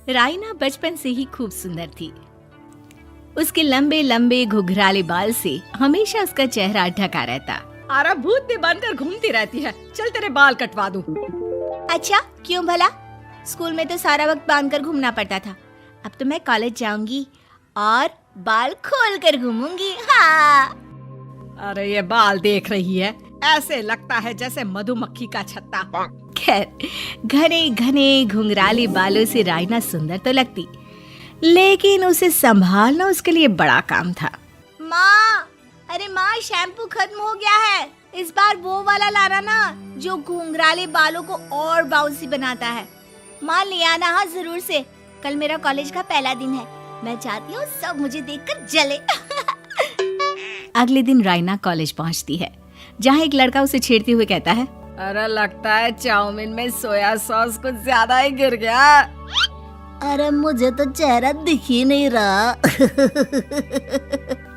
राइना बचपन से ही खूब सुंदर थी। उसके लंबे लंबे घुघराले बाल से हमेशा उसका चेहरा ढका रहता। अरे भूत ने बनकर घूमती रहती है, चल तेरे बाल कटवा दूं। अच्छा, क्यों भला? स्कूल में तो सारा वक्त बांधकर घूमना पड़ता था। अब तो मैं कॉलेज जाऊंगी और बाल खोल कर घूमूंगी। हाँ। अरे ये बाल देख रही है, ऐसे लगता है जैसे मधुमक्खी का छत्ता। खैर, घने घने घुंघराले बालों से राइना सुंदर तो लगती, लेकिन उसे संभालना उसके लिए बड़ा काम था। माँ, अरे माँ, शैम्पू खत्म हो गया है। इस बार वो वाला लाना ना, जो घुंघराले बालों को और बाउंसी बनाता है। माँ ले आना, हाँ जरूर से। कल मेरा कॉलेज का पहला दिन है, मैं चाहती हूँ सब मुझे देखकर जले। अगले दिन राइना कॉलेज पहुँचती है, जहाँ एक लड़का उसे छेड़ते हुए कहता है, अरे लगता है चाउमीन में सोया सॉस कुछ ज्यादा ही गिर गया। अरे मुझे तो चेहरा दिख ही नहीं रहा।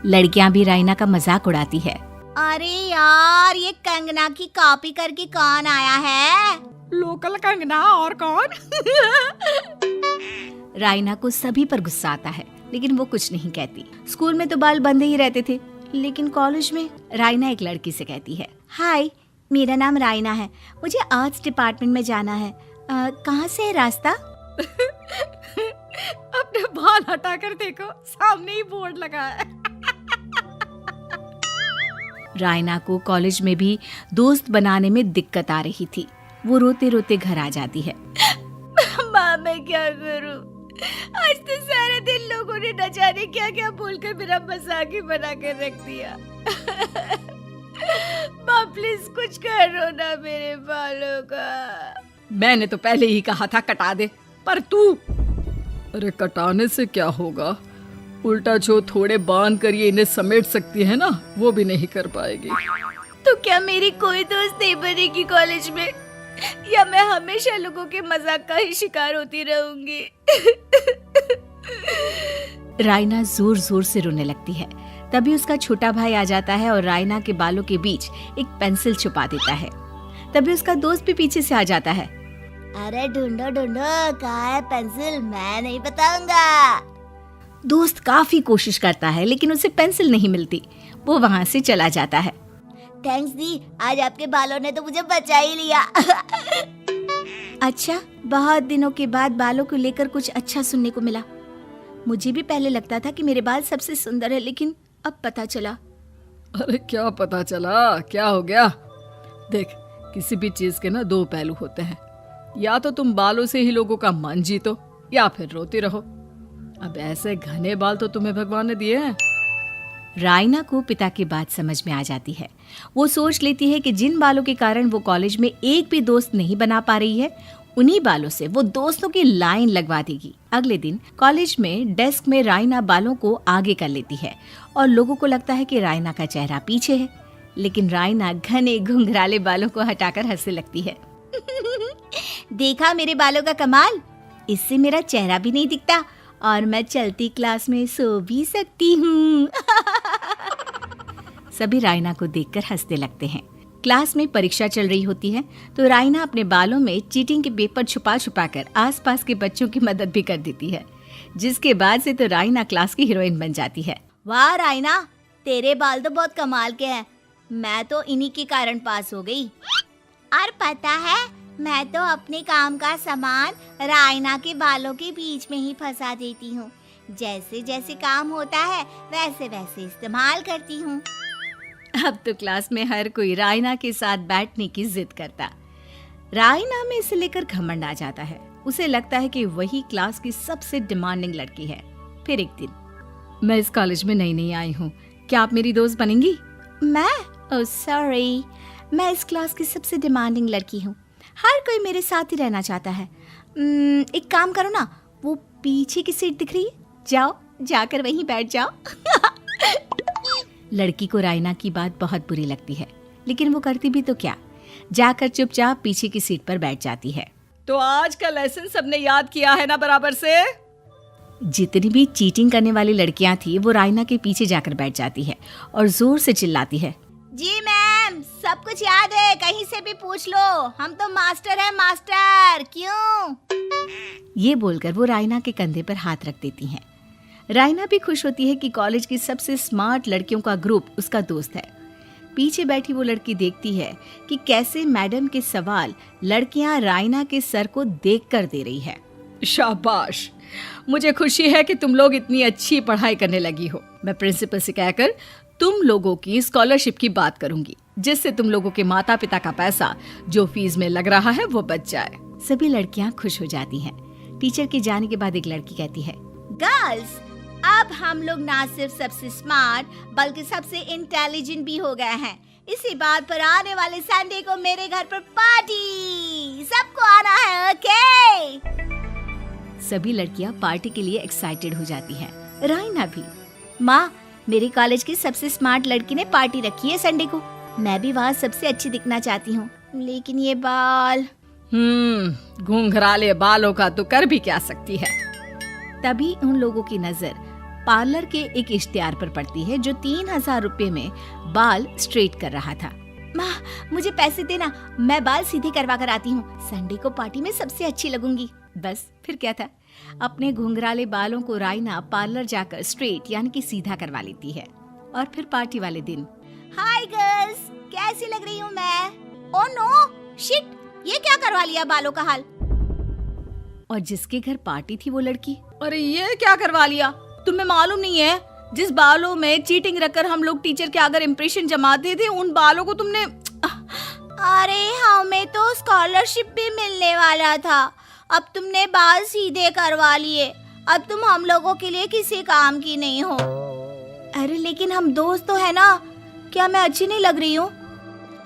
लड़कियां भी राइना का मजाक उड़ाती है। अरे यार, ये कंगना की कॉपी करके कौन आया है? लोकल कंगना और कौन? राइना को सभी पर गुस्सा आता है, लेकिन वो कुछ नहीं कहती। स्कूल में तो बाल बंधे ही रहते थे, लेकिन कॉलेज में राइना एक लड़की से कहती है, हाय, मेरा नाम राइना है, मुझे आर्ट्स डिपार्टमेंट में जाना है। कहाँ से है रास्ता? अपने बाल हटा कर देखो, सामने ही बोर्ड लगा है। राइना को कॉलेज में भी दोस्त बनाने में दिक्कत आ रही थी। वो रोते रोते घर आ जाती है। माँ, मैं क्या करूं? आज तो सारा दिन लोगों ने न जाने क्या क्या बोलकर मेरा मजाक ही बना कर रख दिया। माँ प्लीज कुछ करो ना मेरे बालों का। मैंने तो पहले ही कहा था कटा दे, पर तू। अरे कटाने से क्या होगा, उल्टा जो थोड़े बांध कर ये इन्हें समेट सकती है ना, वो भी नहीं कर पाएगी। तो क्या मेरी कोई दोस्त नहीं बनेगी कॉलेज में, या मैं हमेशा लोगों के मजाक का ही शिकार होती रहूंगी? राइना जोर जोर से रोने लगती है। तभी उसका छोटा भाई आ जाता है और राइना के बालों के बीच एक पेंसिल छुपा देता है। तभी उसका दोस्त भी पीछे से आ जाता है। अरे ढूंढो ढूंढो, कहाँ है पेंसिल? मैं नहीं बताऊंगा। दोस्त काफी कोशिश करता है, लेकिन उसे पेंसिल नहीं मिलती। वो वहाँ से चला जाता है। थैंक्स दी, आज आपके बालों ने तो मुझे बचा ही लिया। अच्छा, बहुत दिनों के बाद बालों को लेकर कुछ अच्छा सुनने को मिला। मुझे भी पहले लगता था कि मेरे बाल सबसे सुंदर है, लेकिन अब पता चला। अरे क्या पता चला, क्या हो गया? देख, किसी भी चीज के ना दो पहलू होते हैं। या तो तुम बालों से ही लोगों का मन जीतो, या फिर रोती रहो। अब ऐसे घने बाल तो तुम्हें भगवान ने दिए हैं। राइना को पिता की बात समझ में आ जाती है। वो सोच लेती है कि जिन बालों के कारण वो कॉलेज में एक भी दोस्त नहीं बना पा रही है, उन्हीं बालों से वो दोस्तों की लाइन लगवा देगी। अगले दिन कॉलेज में डेस्क में राइना बालों को आगे कर लेती है और लोगों को लगता है कि राइना का चेहरा पीछे है, लेकिन राइना घने घुंघराले बालों को हटाकर हंसने लगती है। देखा मेरे बालों का कमाल, इससे मेरा चेहरा भी नहीं दिखता और मैं चलती क्लास में सो भी सकती हूँ। सभी राइना को देखकर हंसने लगते हैं। क्लास में परीक्षा चल रही होती है, तो राइना अपने बालों में चीटिंग के पेपर छुपा छुपा कर आसपास के बच्चों की मदद भी कर देती है, जिसके बाद से तो राइना क्लास की हीरोइन बन जाती है। वाह राइना, तेरे बाल तो बहुत कमाल के हैं। मैं तो इन्हीं के कारण पास हो गई। और पता है, मैं तो अपने काम का सामान राइना के बालों के बीच में ही फंसा देती हूँ। जैसे जैसे काम होता है वैसे वैसे इस्तेमाल करती हूँ। अब तो क्लास में हर कोई राइना के साथ बैठने की जिद करता। राइना में इसे लेकर घमंड आ जाता है। उसे लगता है कि वही क्लास की सबसे डिमांडिंग लड़की है। फिर एक दिन, मैं इस कॉलेज में नई नई आई हूँ, क्या आप मेरी दोस्त बनेंगी? मैं? ओह सॉरी, मैं इस क्लास की सबसे डिमांडिंग लड़की हूँ। हर कोई मेरे साथ ही रहना चाहता है। एक काम करो ना, वो पीछे की सीट दिख रही है, जाओ जाकर वहीं बैठ जाओ। लड़की को राइना की बात बहुत बुरी लगती है, लेकिन वो करती भी तो क्या, जाकर चुपचाप पीछे की सीट पर बैठ जाती है। तो आज का लेसन सबने याद किया है ना बराबर से? जितनी भी चीटिंग करने वाली लड़कियां थी, वो राइना के पीछे जाकर बैठ जाती है और जोर से चिल्लाती है, जी मैम, सब कुछ याद है, कहीं से भी पूछ लो, हम तो मास्टर हैं मास्टर। क्यों? ये बोलकर वो रायना के कंधे पर हाथ रख देती हैं। रायना भी खुश होती है कि कॉलेज की सबसे स्मार्ट लड़कियों का ग्रुप उसका दोस्त है। पीछे बैठी वो लड़की देखती है कि कैसे मैडम के सवाल लड़कियां रायना के सर को देखकर दे रही है। शाबाश, मुझे खुशी है कि तुम लोग इतनी अच्छी पढ़ाई करने लगी हो। मैं प्रिंसिपल से कहकर तुम लोगों की स्कॉलरशिप की बात करूंगी, जिससे तुम लोगों के माता पिता का पैसा जो फीस में लग रहा है वो बच जाए। सभी लड़कियां खुश हो जाती हैं। टीचर के जाने के बाद एक लड़की कहती है, गर्ल्स, अब हम लोग ना सिर्फ सबसे स्मार्ट बल्कि सबसे इंटेलिजेंट भी हो गए हैं। इसी बात पर आने वाले संडे को मेरे घर पर पार्टी, सबको आना है, ओके? सभी लड़कियां पार्टी के लिए एक्साइटेड हो जाती हैं। रायना भी। माँ, मेरे कॉलेज की सबसे स्मार्ट लड़की ने पार्टी रखी है संडे को। मैं भी वहाँ सबसे अच्छी दिखना चाहती हूँ, लेकिन ये बाल। घुंघराले बालों का तो कर भी क्या सकती है। तभी उन लोगों की नजर पार्लर के एक इश्तिहार पर पड़ती है जो 3000 रुपए में बाल स्ट्रेट कर रहा था। माँ, मुझे पैसे देना, मैं बाल सीधे करवा कर आती हूँ, संडे को पार्टी में सबसे अच्छी लगूंगी। बस फिर क्या था, अपने घुंघराले बालों को रायना पार्लर जाकर स्ट्रेट यानी कि सीधा करवा लेती है। और फिर पार्टी वाले दिन, हाय गर्ल्स, कैसी लग रही हूँ मैं? ओह नो, शिट, ये क्या करवा लिया बालों का हाल? और जिसके घर पार्टी थी वो लड़की, अरे ये क्या करवा लिया? तुम्हें मालूम नहीं है, जिस बालों में चीटिंग रखकर हम लोग टीचर के अगर इम्प्रेशन जमाते थे, उन बालों को तुमने। अरे हमें तो स्कॉलरशिप भी मिलने वाला था, अब तुमने बाल सीधे करवा लिए, अब तुम हम लोगों के लिए किसी काम की नहीं हो। अरे लेकिन हम दोस्त तो है ना, क्या मैं अच्छी नहीं लग रही हूँ?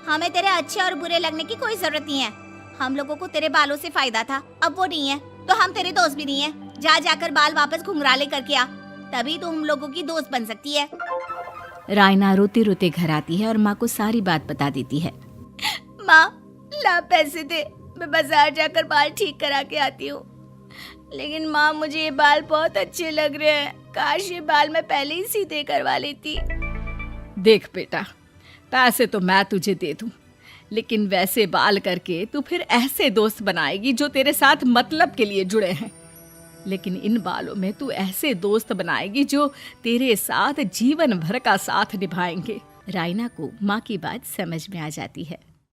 हमें तेरे अच्छे और बुरे लगने की कोई जरूरत नहीं है। हम लोगों को तेरे बालों से फायदा था, अब वो नहीं है, तो हम तेरे दोस्त भी नहीं है। जा जाकर बाल वापस घुंघराले करके आ, तभी तो हम लोगों की दोस्त बन सकती है। रायना रोते रोते घर आती है और माँ को सारी बात बता देती है। माँ, ला पैसे दे, मैं बाजार जाकर बाल ठीक करा के आती हूँ। लेकिन माँ, मुझे ये बाल बहुत अच्छे लग रहे हैं, काश ये बाल मैं पहले ही सीधे करवा लेती। देख बेटा, पैसे तो मैं तुझे दे दूं, लेकिन वैसे बाल करके तू फिर ऐसे दोस्त बनाएगी जो तेरे साथ मतलब के लिए जुड़े हैं। लेकिन इन बालों में तू ऐसे दोस्त बनाएगी जो तेरे साथ जीवन भर का साथ निभाएंगे। रायना को माँ की बात समझ में आ जाती है।